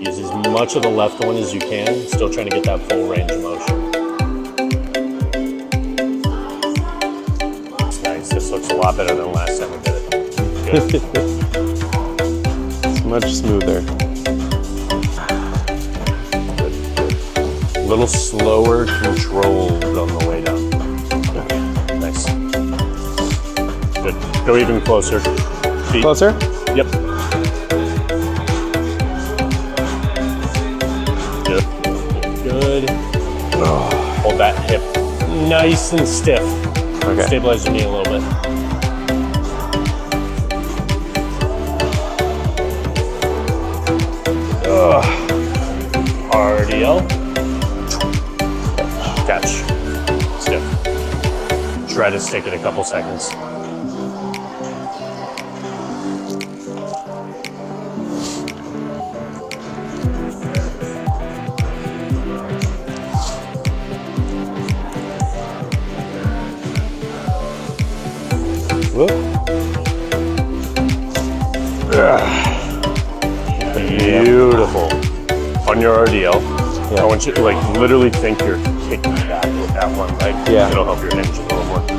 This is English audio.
Use as much of the left one as you can, still trying to get that full range of motion. That's nice. This looks a lot better than last time we did it. Good. It's much smoother. Good. A little slower, controlled on the way down. Nice. Good. Go even closer. Feet. Closer? Yep. Good. Good. Hold that hip nice and stiff. Okay. Stabilize your knee a little bit. RDL. Catch. Stiff. Try to stick it a couple seconds. Beautiful. On your RDL, I want you to like literally think you're kicking back with that one leg. Yeah. It'll help your hinge a little more.